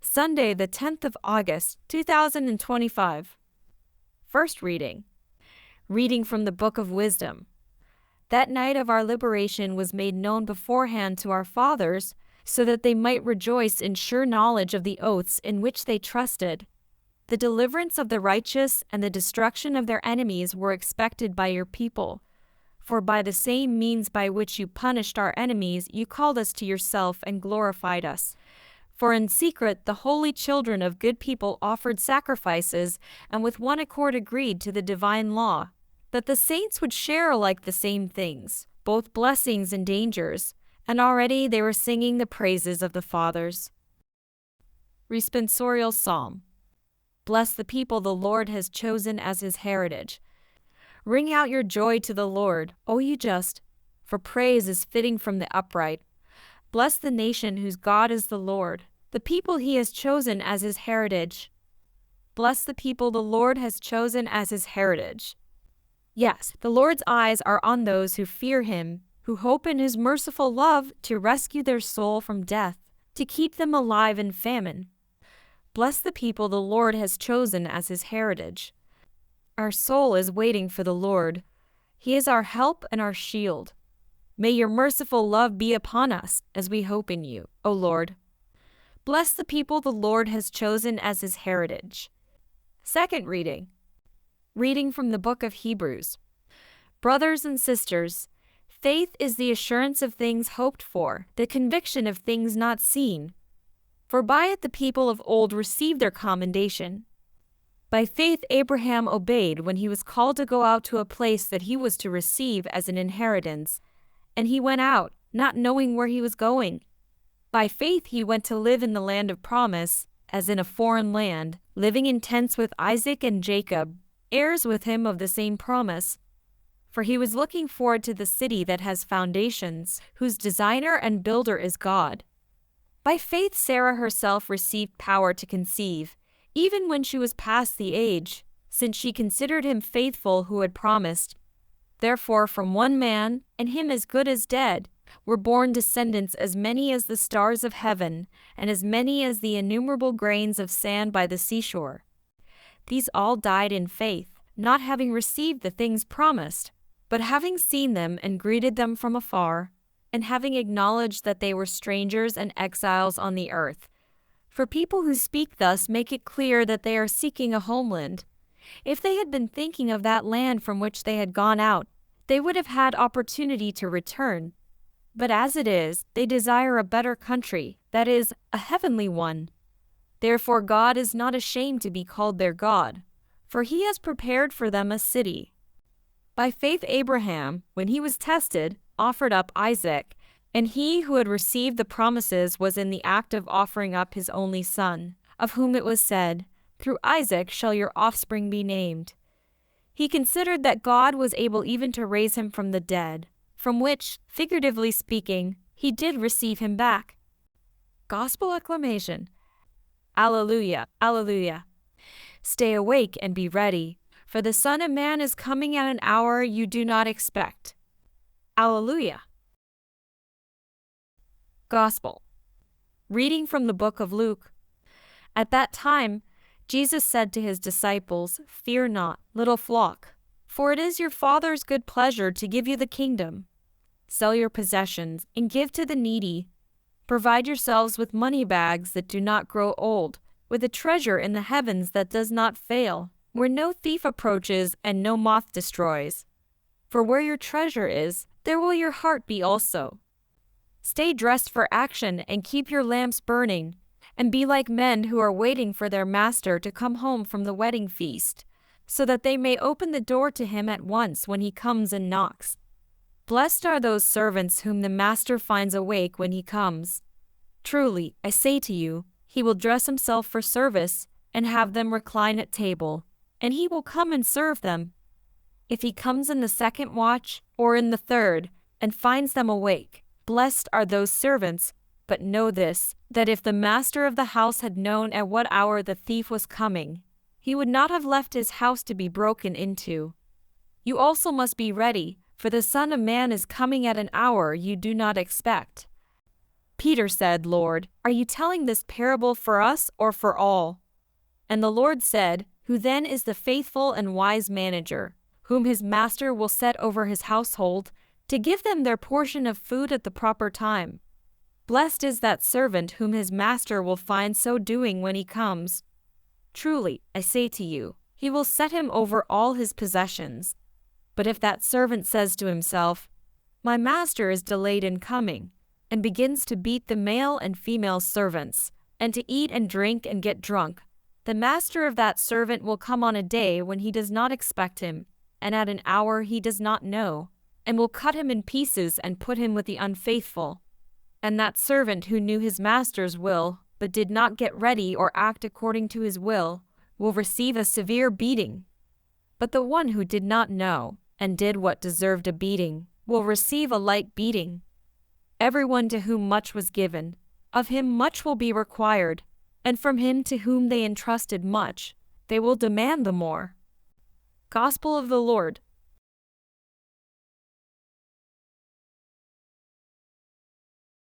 Sunday, the 10th of August, 2025. First reading. Reading from the Book of Wisdom. That night of our liberation was made known beforehand to our fathers, so that they might rejoice in sure knowledge of the oaths in which they trusted. The deliverance of the righteous and the destruction of their enemies were expected by your people. For by the same means by which you punished our enemies, you called us to yourself and glorified us. For in secret the holy children of good people offered sacrifices, and with one accord agreed to the divine law, that the saints would share alike the same things, both blessings and dangers, and already they were singing the praises of the fathers. Responsorial Psalm. Bless the people the Lord has chosen as his heritage. Ring out your joy to the Lord, O you just, for praise is fitting from the upright. Bless the nation whose God is the Lord, the people he has chosen as his heritage. Bless the people the Lord has chosen as his heritage. Yes, the Lord's eyes are on those who fear him, who hope in his merciful love to rescue their soul from death, to keep them alive in famine. Bless the people the Lord has chosen as his heritage. Our soul is waiting for the Lord. He is our help and our shield. May your merciful love be upon us as we hope in you, O Lord. Bless the people the Lord has chosen as his heritage. Second reading. Reading from the book of Hebrews. Brothers and sisters, faith is the assurance of things hoped for, the conviction of things not seen. For by it the people of old received their commendation. By faith Abraham obeyed when he was called to go out to a place that he was to receive as an inheritance, and he went out, not knowing where he was going. By faith he went to live in the land of promise, as in a foreign land, living in tents with Isaac and Jacob, heirs with him of the same promise. For he was looking forward to the city that has foundations, whose designer and builder is God. By faith Sarah herself received power to conceive, even when she was past the age, since she considered him faithful who had promised. Therefore from one man, and him as good as dead, were born descendants as many as the stars of heaven, and as many as the innumerable grains of sand by the seashore. These all died in faith, not having received the things promised, but having seen them and greeted them from afar, and having acknowledged that they were strangers and exiles on the earth. For people who speak thus make it clear that they are seeking a homeland. If they had been thinking of that land from which they had gone out, they would have had opportunity to return. But as it is, they desire a better country, that is, a heavenly one. Therefore God is not ashamed to be called their God, for he has prepared for them a city. By faith Abraham, when he was tested, offered up Isaac, and he who had received the promises was in the act of offering up his only son, of whom it was said, "Through Isaac shall your offspring be named." He considered that God was able even to raise him from the dead, from which, figuratively speaking, he did receive him back. Gospel acclamation. Alleluia, alleluia. Stay awake and be ready, for the Son of Man is coming at an hour you do not expect. Alleluia. Gospel. Reading from the book of Luke. At that time, Jesus said to his disciples, "Fear not, little flock, for it is your Father's good pleasure to give you the kingdom. Sell your possessions and give to the needy. Provide yourselves with money bags that do not grow old, with a treasure in the heavens that does not fail, where no thief approaches and no moth destroys. For where your treasure is, there will your heart be also. Stay dressed for action and keep your lamps burning, and be like men who are waiting for their master to come home from the wedding feast, so that they may open the door to him at once when he comes and knocks. Blessed are those servants whom the master finds awake when he comes. Truly, I say to you, he will dress himself for service, and have them recline at table, and he will come and serve them. If he comes in the second watch, or in the third, and finds them awake, blessed are those servants. But know this, that if the master of the house had known at what hour the thief was coming, he would not have left his house to be broken into. You also must be ready, for the Son of Man is coming at an hour you do not expect. Peter said, "Lord, are you telling this parable for us or for all?" And the Lord said, "Who then is the faithful and wise manager, whom his master will set over his household, to give them their portion of food at the proper time? Blessed is that servant whom his master will find so doing when he comes. Truly, I say to you, he will set him over all his possessions. But if that servant says to himself, 'My master is delayed in coming,' and begins to beat the male and female servants, and to eat and drink and get drunk, the master of that servant will come on a day when he does not expect him, and at an hour he does not know, and will cut him in pieces and put him with the unfaithful. And that servant who knew his master's will, but did not get ready or act according to his will receive a severe beating. But the one who did not know, and did what deserved a beating, will receive a light beating. Everyone to whom much was given, of him much will be required, and from him to whom they entrusted much, they will demand the more." Gospel of the Lord.